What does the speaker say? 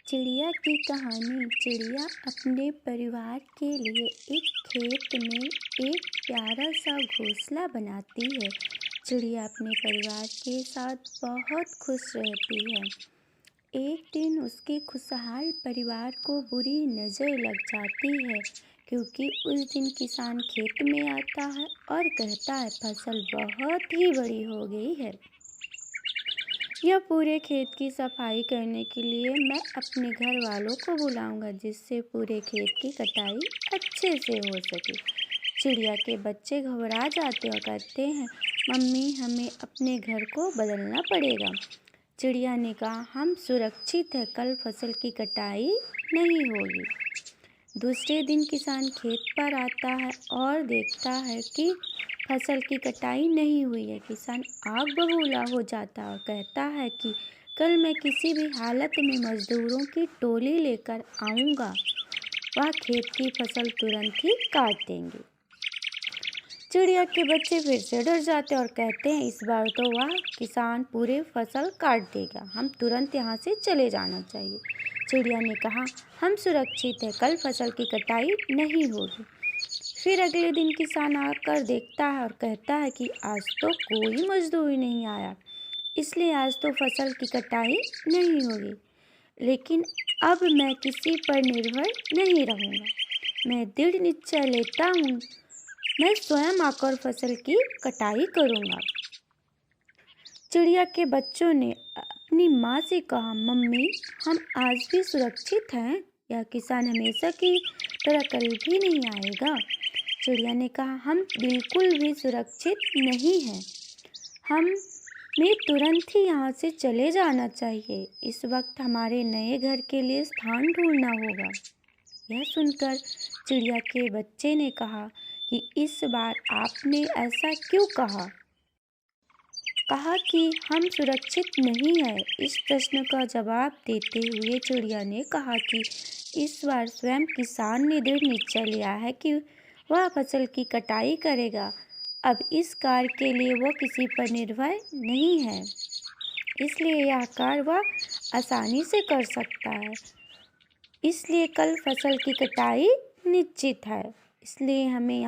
चिड़िया की कहानी। चिड़िया अपने परिवार के लिए एक खेत में एक प्यारा सा घोंसला बनाती है। चिड़िया अपने परिवार के साथ बहुत खुश रहती है। एक दिन उसके खुशहाल परिवार को बुरी नज़र लग जाती है, क्योंकि उस दिन किसान खेत में आता है और कहता है फसल बहुत ही बड़ी हो गई है। यह पूरे खेत की सफाई करने के लिए मैं अपने घर वालों को बुलाऊंगा, जिससे पूरे खेत की कटाई अच्छे से हो सके। चिड़िया के बच्चे घबरा जाते और कहते हैं, मम्मी हमें अपने घर को बदलना पड़ेगा। चिड़िया ने कहा, हम सुरक्षित हैं, कल फसल की कटाई नहीं होगी। दूसरे दिन किसान खेत पर आता है और देखता है कि फसल की कटाई नहीं हुई है। किसान आग बबूला हो जाता है और कहता है कि कल मैं किसी भी हालत में मजदूरों की टोली लेकर आऊँगा। वह खेत की फसल तुरंत ही काट देंगे। चिड़िया के बच्चे फिर से डर जाते और कहते हैं, इस बार तो वह किसान पूरे फसल काट देगा, हम तुरंत यहाँ से चले जाना चाहिए। चिड़िया ने कहा, हम सुरक्षित हैं, कल फसल की कटाई नहीं होगी। फिर अगले दिन किसान आकर देखता है और कहता है कि आज तो कोई मजदूर नहीं आया, इसलिए आज तो फसल की कटाई नहीं होगी। लेकिन अब मैं किसी पर निर्भर नहीं रहूँगा। मैं दृढ़ निश्चय लेता हूँ, मैं स्वयं आकर फसल की कटाई करूँगा। चिड़िया के बच्चों ने अपनी माँ से कहा, मम्मी हम आज भी सुरक्षित हैं, यह किसान हमेशा की तरह कल भी नहीं आएगा। चिड़िया ने कहा, हम बिल्कुल भी सुरक्षित नहीं हैं, हमें तुरंत ही यहाँ से चले जाना चाहिए। इस वक्त हमारे नए घर के लिए स्थान ढूंढना होगा। यह सुनकर चिड़िया के बच्चे ने कहा कि इस बार आपने ऐसा क्यों कहा कि हम सुरक्षित नहीं हैं। इस प्रश्न का जवाब देते हुए चिड़िया ने कहा कि इस बार स्वयं किसान ने दृढ़ निश्चय लिया है कि वह फसल की कटाई करेगा। अब इस कार्य के लिए वह किसी पर निर्भर नहीं है, इसलिए यह कार्य वह आसानी से कर सकता है। इसलिए कल फसल की कटाई निश्चित है, इसलिए हमें